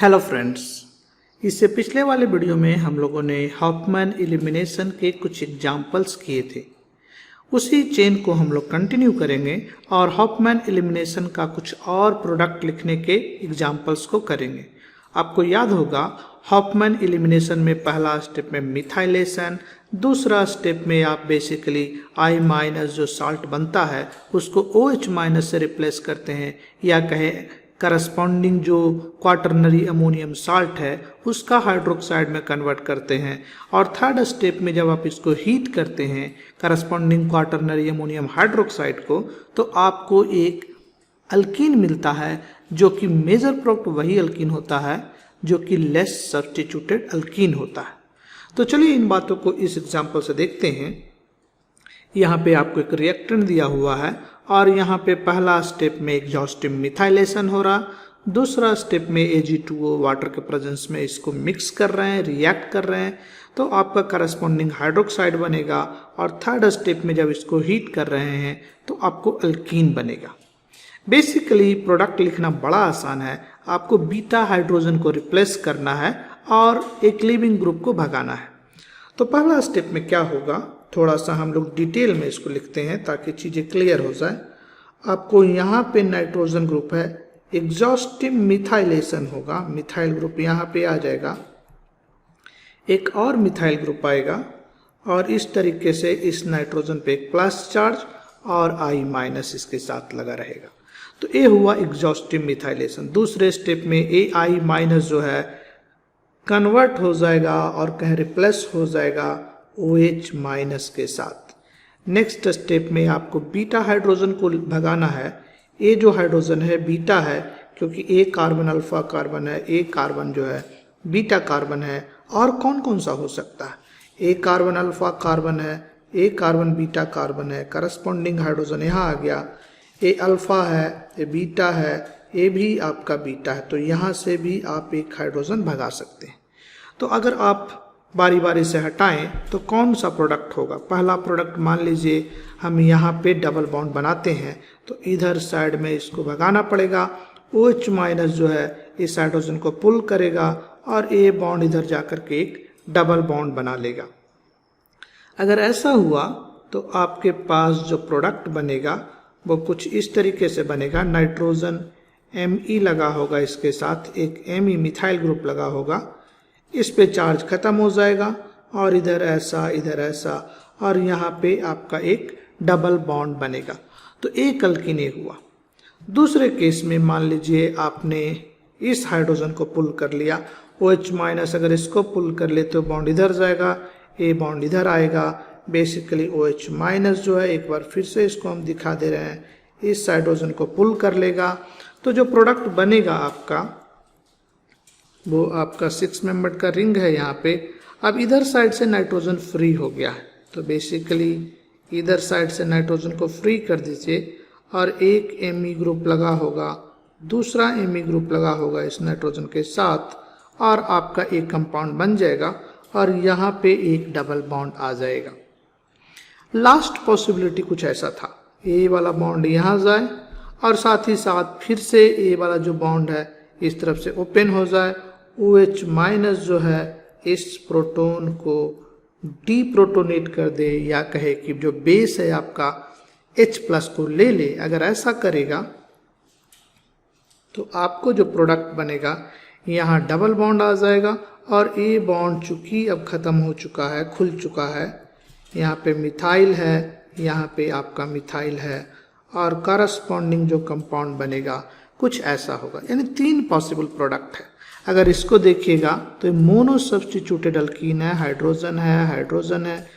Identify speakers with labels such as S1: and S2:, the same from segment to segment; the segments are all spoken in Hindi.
S1: हेलो फ्रेंड्स, इससे पिछले वाले वीडियो में हम लोगों ने हॉफमैन एलिमिनेशन के कुछ एग्जाम्पल्स किए थे। उसी चेन को हम लोग कंटिन्यू करेंगे और हॉफमैन एलिमिनेशन का कुछ और प्रोडक्ट लिखने के एग्जाम्पल्स को करेंगे। आपको याद होगा हॉफमैन एलिमिनेशन में पहला स्टेप में मिथाइलेशन, दूसरा स्टेप में आप बेसिकली I- जो साल्ट बनता है उसको OH- से रिप्लेस करते हैं, या कहें करस्पॉन्डिंग जो क्वाटरनरी अमोनियम साल्ट है उसका हाइड्रोक्साइड में कन्वर्ट करते हैं। और थर्ड स्टेप में जब आप इसको हीट करते हैं करस्पॉन्डिंग क्वाटरनरी अमोनियम हाइड्रोक्साइड को, तो आपको एक अल्कीन मिलता है जो कि मेजर प्रोडक्ट वही अल्कीन होता है जो कि लेस सब्स्टिट्यूटेड अल्कीन होता है। तो चलिए इन बातों को इस एग्जाम्पल से देखते हैं। यहाँ पे आपको एक रिएक्टेंट दिया हुआ है और यहाँ पे पहला स्टेप में एग्जॉस्टिव मिथाइलेशन हो रहा, दूसरा स्टेप में Ag2O वाटर के प्रेजेंस में इसको मिक्स कर रहे हैं, रिएक्ट कर रहे हैं, तो आपका करस्पॉन्डिंग हाइड्रोक्साइड बनेगा। और थर्ड स्टेप में जब इसको हीट कर रहे हैं तो आपको अल्कीन बनेगा। बेसिकली प्रोडक्ट लिखना बड़ा आसान है, आपको बीटा हाइड्रोजन को रिप्लेस करना है और एक लिविंग ग्रुप को भगाना है। तो पहला स्टेप में क्या होगा, थोड़ा सा हम लोग डिटेल में इसको लिखते हैं ताकि चीज़ें क्लियर हो जाए। आपको यहाँ पे नाइट्रोजन ग्रुप है, एग्जॉस्टिव मिथाइलेशन होगा, मिथाइल ग्रुप यहाँ पे आ जाएगा, एक और मिथाइल ग्रुप आएगा और इस तरीके से इस नाइट्रोजन पे एक प्लस चार्ज और I- इसके साथ लगा रहेगा। तो ये हुआ एग्जॉस्टिव मिथाइलेशन। दूसरे स्टेप में AI- जो है कन्वर्ट हो जाएगा और कहीं रिप्लेस हो जाएगा OH- के साथ। नेक्स्ट स्टेप में आपको बीटा हाइड्रोजन को भगाना है। ये जो हाइड्रोजन है बीटा है क्योंकि ए कार्बन अल्फा कार्बन है, ए कार्बन जो है बीटा कार्बन है। और कौन कौन सा हो सकता है, ए कार्बन अल्फा कार्बन है, ए कार्बन बीटा कार्बन है, करस्पॉन्डिंग हाइड्रोजन यहाँ आ गया, ए अल्फा है, ए बीटा है, ये भी आपका बीटा है, तो यहाँ से भी आप एक हाइड्रोजन भगा सकते हैं। तो अगर आप बारी बारी से हटाएं तो कौन सा प्रोडक्ट होगा। पहला प्रोडक्ट मान लीजिए हम यहाँ पे डबल बॉन्ड बनाते हैं तो इधर साइड में इसको भगाना पड़ेगा। OH- जो है इस हाइड्रोजन को पुल करेगा और ए बॉन्ड इधर जाकर के एक डबल बॉन्ड बना लेगा। अगर ऐसा हुआ तो आपके पास जो प्रोडक्ट बनेगा वो कुछ इस तरीके से बनेगा। नाइट्रोजन Me लगा होगा, इसके साथ एक Me मिथाइल ग्रुप लगा होगा, इस पे चार्ज खत्म हो जाएगा और इधर ऐसा इधर ऐसा और यहाँ पे आपका एक डबल बॉन्ड बनेगा। तो एक अल्कीन हुआ। दूसरे केस में मान लीजिए आपने इस हाइड्रोजन को पुल कर लिया, OH- अगर इसको पुल कर ले तो बॉन्ड इधर जाएगा, ए बॉन्ड इधर आएगा। बेसिकली OH- जो है, एक बार फिर से इसको हम दिखा दे रहे हैं, इस हाइड्रोजन को पुल कर लेगा। तो जो प्रोडक्ट बनेगा आपका वो आपका 6 मेंबर का रिंग है यहाँ पे। अब इधर साइड से नाइट्रोजन फ्री हो गया है, तो बेसिकली इधर साइड से नाइट्रोजन को फ्री कर दीजिए और एक Me ग्रुप लगा होगा, दूसरा Me ग्रुप लगा होगा इस नाइट्रोजन के साथ और आपका एक कंपाउंड बन जाएगा और यहाँ पे एक डबल बॉन्ड आ जाएगा। लास्ट पॉसिबिलिटी कुछ ऐसा था, ए वाला बॉन्ड यहाँ जाए और साथ ही साथ फिर से ए वाला जो बॉन्ड है इस तरफ से ओपन हो जाए, OH- जो है इस प्रोटोन को डीप्रोटोनेट कर दे, या कहे कि जो बेस है आपका H+ को ले ले। अगर ऐसा करेगा तो आपको जो प्रोडक्ट बनेगा यहाँ डबल बॉन्ड आ जाएगा और ए बॉन्ड चूंकि अब खत्म हो चुका है, खुल चुका है, यहाँ पे मिथाइल है, यहाँ पे आपका मिथाइल है और करस्पॉन्डिंग जो कंपाउंड बनेगा कुछ ऐसा होगा। यानी 3 पॉसिबल प्रोडक्ट है। अगर इसको देखिएगा तो मोनो सब्स्टिट्यूटेड अल्कीन है, हाइड्रोजन है, हाइड्रोजन है,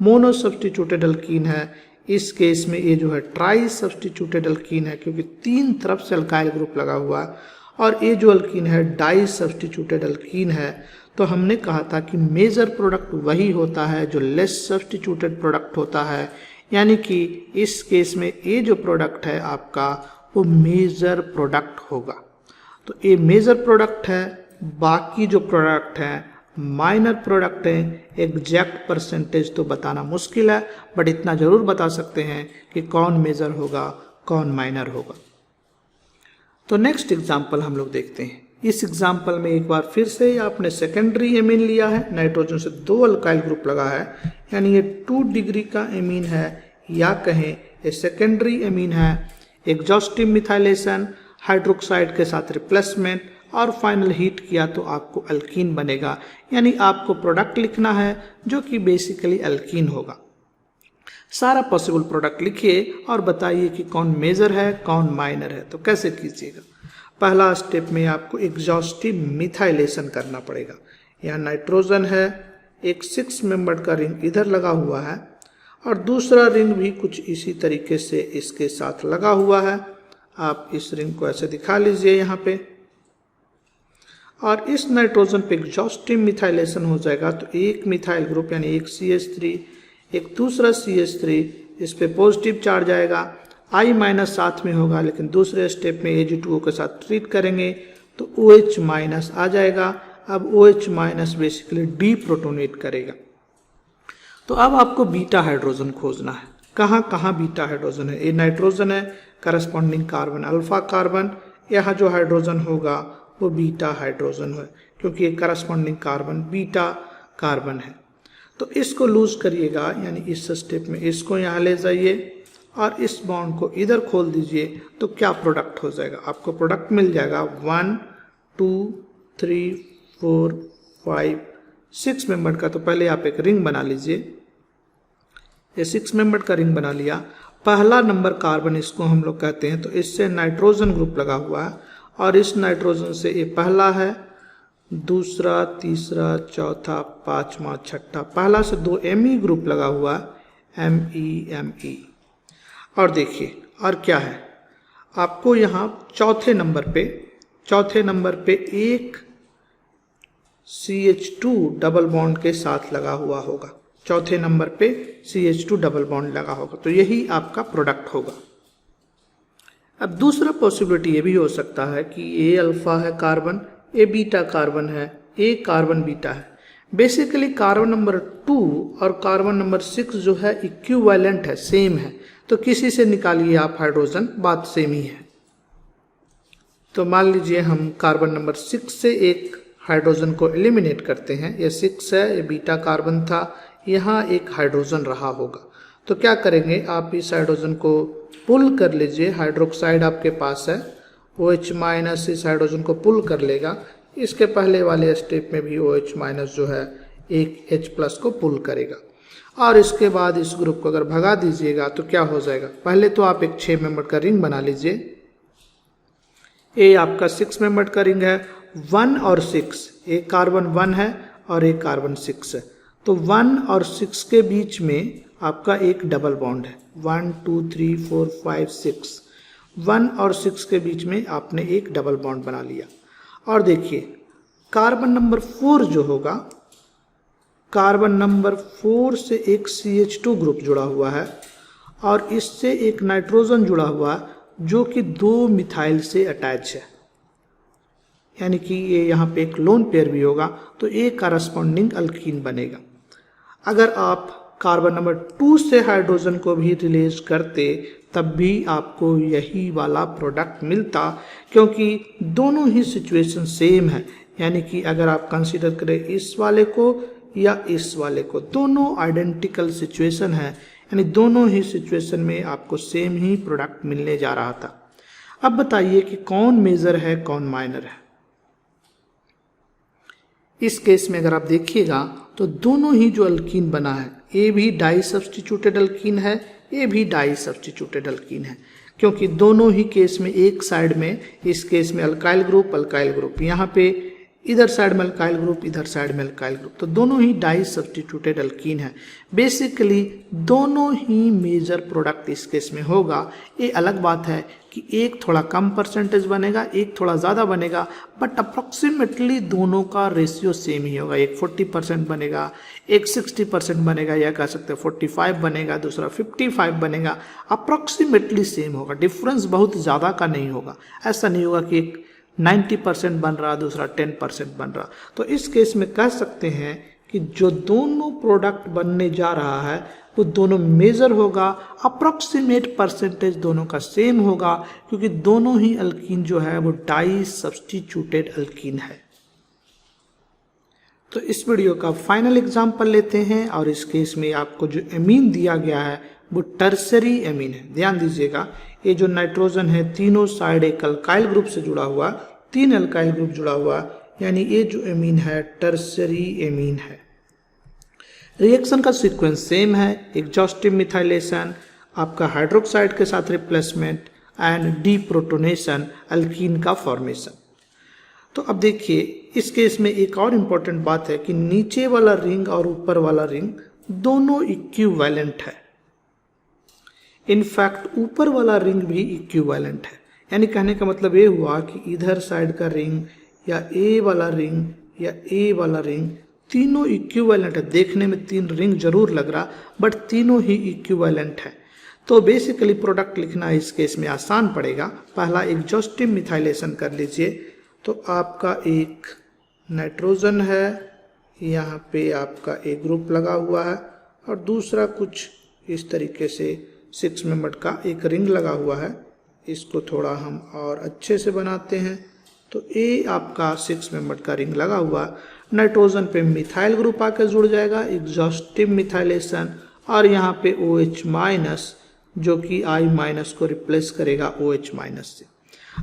S1: मोनो सब्स्टिट्यूटेड अल्कीन है। इस केस में ये जो है ट्राई सब्स्टिट्यूटेड अल्कीन है क्योंकि 3 तरफ से अल्काइल ग्रुप लगा हुआ है। और ये जो अल्कीन है डाई सब्स्टिट्यूटेड अल्कीन है। तो हमने कहा था कि मेजर प्रोडक्ट वही होता है जो लेस सब्स्टिट्यूटेड प्रोडक्ट होता है, यानी कि इस केस में ये जो प्रोडक्ट है आपका वो मेजर प्रोडक्ट होगा। तो ये मेजर प्रोडक्ट है, बाकी जो प्रोडक्ट हैं माइनर प्रोडक्ट हैं। एग्जैक्ट परसेंटेज तो बताना मुश्किल है, बट इतना जरूर बता सकते हैं कि कौन मेजर होगा कौन माइनर होगा। तो नेक्स्ट एग्जाम्पल हम लोग देखते हैं। इस एग्जाम्पल में एक बार फिर से आपने सेकेंडरी एमीन लिया है, नाइट्रोजन से 2 अल्काइल ग्रुप लगा है, यानी ये 2 डिग्री का एमीन है, या कहें ये सेकेंडरी एमीन है। एग्जॉस्टिव मिथाइलेशन, हाइड्रोक्साइड के साथ रिप्लेसमेंट और फाइनल हीट किया तो आपको अल्कीन बनेगा, यानी आपको प्रोडक्ट लिखना है जो कि बेसिकली अल्कीन होगा। सारा पॉसिबल प्रोडक्ट लिखिए और बताइए कि कौन मेजर है कौन माइनर है। तो कैसे कीजिएगा? पहला स्टेप में आपको एग्जॉस्टिव मिथाइलेशन करना पड़ेगा। यहाँ नाइट्रोजन है, एक 6 मेंबर्ड का रिंग इधर लगा हुआ है और दूसरा रिंग भी कुछ इसी तरीके से इसके साथ लगा हुआ है। आप इस रिंग को ऐसे दिखा लीजिए यहाँ पे, और इस नाइट्रोजन पे एग्जॉस्टिव मिथाइलेशन हो जाएगा तो एक मिथाइल ग्रुप यानी एक CH3, एक दूसरा CH3, इस पे पॉजिटिव चार्ज आएगा, I- साथ में होगा, लेकिन दूसरे स्टेप में Ag2O के साथ ट्रीट करेंगे तो OH- आ जाएगा। अब OH- बेसिकली डीप्रोटोनेट करेगा। तो अब आपको बीटा हाइड्रोजन खोजना है। कहाँ कहाँ बीटा हाइड्रोजन है? ये नाइट्रोजन है, करस्पॉन्डिंग कार्बन अल्फा कार्बन, यहाँ जो हाइड्रोजन होगा वो बीटा हाइड्रोजन है, क्योंकि ये करस्पॉन्डिंग कार्बन बीटा कार्बन है। तो इसको लूज करिएगा, यानी इस स्टेप में इसको यहाँ ले जाइए और इस बॉन्ड को इधर खोल दीजिए तो क्या प्रोडक्ट हो जाएगा? आपको प्रोडक्ट मिल जाएगा 1 2 3 4 5 6 मेंबर का। तो पहले आप एक रिंग बना लीजिए, ये 6 मेंबर का रिंग बना लिया। पहला नंबर कार्बन इसको हम लोग कहते हैं, तो इससे नाइट्रोजन ग्रुप लगा हुआ है और इस नाइट्रोजन से ये पहला है, दूसरा, तीसरा, चौथा, पांचवा, छठा, पहला से 2 Me ग्रुप लगा हुआ है, Me। और देखिए और क्या है, आपको यहाँ चौथे नंबर पे एक CH2 डबल बॉन्ड के साथ लगा हुआ होगा। चौथे नंबर पे CH2 डबल बॉन्ड लगा होगा, तो यही आपका प्रोडक्ट होगा। अब दूसरा पॉसिबिलिटी ये भी हो सकता है कि ए अल्फा है कार्बन, ए बीटा कार्बन है, ए कार्बन बीटा है। बेसिकली कार्बन नंबर 2 और कार्बन नंबर 6 जो है इक्विवेलेंट है, सेम है, तो किसी से निकालिए आप हाइड्रोजन, बात सेम ही है। तो मान लीजिए हम कार्बन नंबर 6 से एक हाइड्रोजन को एलिमिनेट करते हैं। ये 6 है, ये बीटा कार्बन था, यहाँ एक हाइड्रोजन रहा होगा। तो क्या करेंगे, आप इस हाइड्रोजन को पुल कर लीजिए, हाइड्रोक्साइड आपके पास है, OH- इस हाइड्रोजन को पुल कर लेगा। इसके पहले वाले स्टेप में भी OH- जो है एक H+ को पुल करेगा, और इसके बाद इस ग्रुप को अगर भगा दीजिएगा तो क्या हो जाएगा? पहले तो आप एक 6 मेंबर का रिंग बना लीजिए। ये आपका 6 मेंबर का रिंग है, 1 और 6, एक कार्बन 1 है और एक कार्बन 6 है, तो 1 और 6 के बीच में आपका एक डबल बॉन्ड है। 1 2 3 4 5 6, 1 और 6 के बीच में आपने एक डबल बॉन्ड बना लिया। और देखिए कार्बन नंबर 4 जो होगा, कार्बन नंबर 4 से एक CH2 ग्रुप जुड़ा हुआ है और इससे एक नाइट्रोजन जुड़ा हुआ है जो कि 2 मिथाइल से अटैच है, यानी कि ये यहाँ पे एक लोन पेयर भी होगा, तो ये करस्पॉन्डिंग अल्कीन बनेगा। अगर आप कार्बन नंबर 2 से हाइड्रोजन को भी रिलीज करते तब भी आपको यही वाला प्रोडक्ट मिलता, क्योंकि दोनों ही सिचुएशन सेम है। यानी कि अगर आप कंसीडर करें इस वाले को या इस वाले को, दोनों आइडेंटिकल सिचुएशन है, यानी दोनों ही सिचुएशन में आपको सेम ही प्रोडक्ट मिलने जा रहा था। अब बताइए कि कौन मेजर है कौन माइनर है। इस केस में अगर आप देखिएगा तो दोनों ही जो अल्कीन बना है, ये भी डाई सब्स्टिट्यूटेड अल्कीन है, ये भी डाई सब्स्टिट्यूटेड अल्कीन है, क्योंकि दोनों ही केस में एक साइड में, इस केस में अल्काइल ग्रुप, यहाँ पे इधर साइड में अल्काइल ग्रुप, इधर साइड में अल्काइल ग्रुप, तो दोनों ही डाई सब्स्टिट्यूटेड अल्कीन है। बेसिकली दोनों ही मेजर प्रोडक्ट इस केस में होगा। ये अलग बात है कि एक थोड़ा कम परसेंटेज बनेगा, एक थोड़ा ज़्यादा बनेगा, बट अप्रॉक्सीमेटली दोनों का रेशियो सेम ही होगा। एक 40% बनेगा, एक 60% बनेगा, या कह सकते हैं 45 बनेगा, दूसरा 55 बनेगा, अप्रॉक्सीमेटली सेम होगा। डिफरेंस बहुत ज़्यादा का नहीं होगा। ऐसा नहीं होगा कि एक 90% बन रहा, दूसरा 10% बन रहा। तो इस केस में कह सकते हैं कि जो दोनों प्रोडक्ट बनने जा रहा है वो दोनों मेजर होगा, अप्रॉक्सीमेट परसेंटेज दोनों का सेम होगा, क्योंकि दोनों ही अल्कीन जो है वो डाई सब्स्टिट्यूटेड अल्कीन है। तो इस वीडियो का फाइनल एग्जाम्पल लेते हैं, और इस केस में आपको जो एमीन दिया गया है वो टर्सरी एमीन है। ध्यान दीजिएगा, ये जो नाइट्रोजन है तीनों साइड एक अल्काइल ग्रुप से जुड़ा हुआ, 3 अल्काइल ग्रुप जुड़ा हुआ, यानी ये जो एमीन है टर्सरी एमीन है। रिएक्शन का सीक्वेंस सेम है, एग्जॉस्टिव मिथाइलेशन, आपका हाइड्रोक्साइड के साथ रिप्लेसमेंट एंड डीप्रोटोनेशन, अल्कीन का फॉर्मेशन। तो अब देखिए इस केस में एक और इम्पॉर्टेंट बात है कि नीचे वाला रिंग और ऊपर वाला रिंग दोनों इक्विवेलेंट है। इनफैक्ट ऊपर वाला रिंग भी इक्विवेलेंट है, यानी कहने का मतलब ये हुआ कि इधर साइड का रिंग या ए वाला रिंग या ए वाला रिंग तीनों इक्विवेलेंट है। देखने में 3 रिंग जरूर लग रहा, बट तीनों ही इक्विवेलेंट है। तो बेसिकली प्रोडक्ट लिखना इस केस में आसान पड़ेगा। पहला एग्जॉस्टिव मिथाइलेशन कर लीजिए, तो आपका एक नाइट्रोजन है, यहाँ पे आपका एक ग्रुप लगा हुआ है, और दूसरा कुछ इस तरीके से 6 मेंबर का एक रिंग लगा हुआ है। इसको थोड़ा हम और अच्छे से बनाते हैं। तो ए आपका 6 मेंबर का रिंग लगा हुआ, नाइट्रोजन पे मिथाइल ग्रुप आकर जुड़ जाएगा, एग्जॉस्टिव मिथाइलेशन, और यहाँ पे OH- जो कि I- को रिप्लेस करेगा OH- से।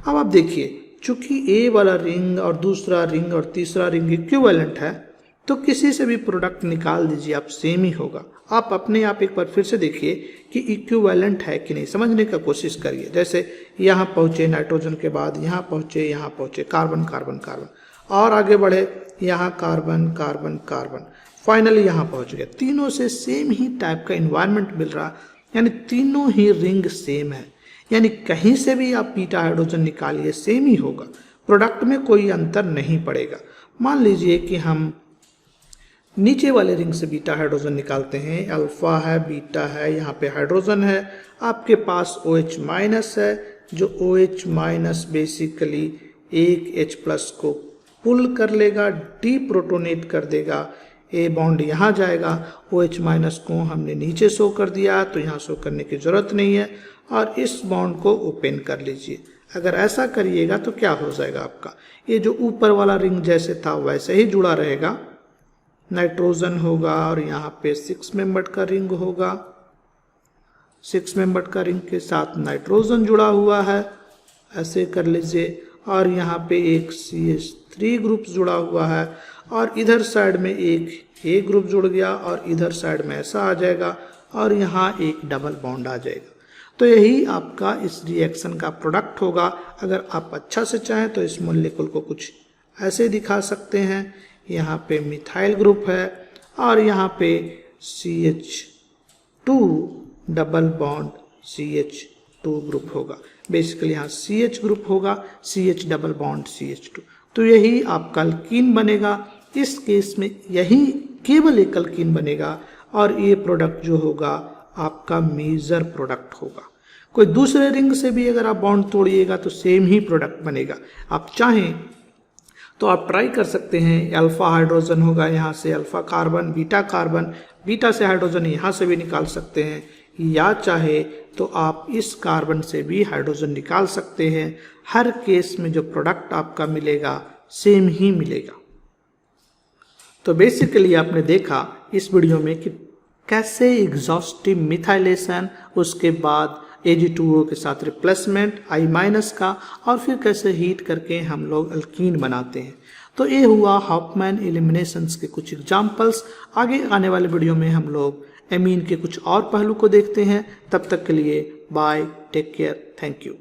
S1: अब आप देखिए, चूंकि ए वाला रिंग और दूसरा रिंग और तीसरा रिंग इक्विवेलेंट है, तो किसी से भी प्रोडक्ट निकाल दीजिए, आप सेम ही होगा। आप अपने आप एक बार फिर से देखिए कि इक्विवेलेंट है कि नहीं, समझने का कोशिश करिए। जैसे यहाँ पहुँचे नाइट्रोजन के बाद यहाँ पहुँचे कार्बन कार्बन कार्बन, और आगे बढ़े यहाँ कार्बन कार्बन कार्बन, फाइनली यहाँ पहुँच गए। तीनों से सेम ही टाइप का इन्वायरमेंट मिल रहा, यानी तीनों ही रिंग सेम है, यानी कहीं से भी आप बीटा हाइड्रोजन निकालिए सेम ही होगा, प्रोडक्ट में कोई अंतर नहीं पड़ेगा। मान लीजिए कि हम नीचे वाले रिंग से बीटा हाइड्रोजन निकालते हैं, अल्फा है, बीटा है, यहाँ पे हाइड्रोजन है, आपके पास OH- है, जो OH- बेसिकली एक H+ को पुल कर लेगा, डीप्रोटोनेट कर देगा, ए बॉन्ड यहाँ जाएगा, OH- को हमने नीचे शो कर दिया, तो यहाँ शो करने की जरूरत नहीं है, और इस बॉन्ड को ओपन कर लीजिए। अगर ऐसा करिएगा तो क्या हो जाएगा, आपका ये जो ऊपर वाला रिंग जैसे था वैसे ही जुड़ा रहेगा, नाइट्रोजन होगा, और यहाँ पे 6 मेंबर का रिंग होगा, 6 मेंबर का रिंग के साथ नाइट्रोजन जुड़ा हुआ है, ऐसे कर लीजिए, और यहाँ पे एक CH3 ग्रुप जुड़ा हुआ है, और इधर साइड में एक A ग्रुप जुड़ गया, और इधर साइड में ऐसा आ जाएगा, और यहाँ एक डबल बॉन्ड आ जाएगा। तो यही आपका इस रिएक्शन का प्रोडक्ट होगा। अगर आप अच्छा से चाहें तो इस मॉलिक्यूल को कुछ ऐसे दिखा सकते हैं, यहाँ पे मिथाइल ग्रुप है, और यहाँ पे CH2 double bond CH2 group होगा, बेसिकली यहाँ CH ग्रुप होगा, CH डबल बॉन्ड CH2, तो यही आपका अल्कीन बनेगा। इस केस में यही केवल एक अल्कीन बनेगा, और ये प्रोडक्ट जो होगा आपका मेजर प्रोडक्ट होगा। कोई दूसरे रिंग से भी अगर आप बॉन्ड तोड़िएगा तो सेम ही प्रोडक्ट बनेगा। आप चाहें तो आप ट्राई कर सकते हैं, अल्फा हाइड्रोजन होगा, यहाँ से अल्फा कार्बन, बीटा से हाइड्रोजन यहाँ से भी निकाल सकते हैं, या चाहे तो आप इस कार्बन से भी हाइड्रोजन निकाल सकते हैं। हर केस में जो प्रोडक्ट आपका मिलेगा सेम ही मिलेगा। तो बेसिकली आपने देखा इस वीडियो में कि कैसे एग्जॉस्टिव मिथाइलेशन, उसके बाद Ag2O के साथ रिप्लेसमेंट I- का, और फिर कैसे हीट करके हम लोग अल्कीन बनाते हैं। तो ये हुआ हॉफमैन एलिमिनेशंस के कुछ एग्जाम्पल्स। आगे आने वाले वीडियो में हम लोग एमीन के कुछ और पहलू को देखते हैं। तब तक के लिए bye, take care, thank you.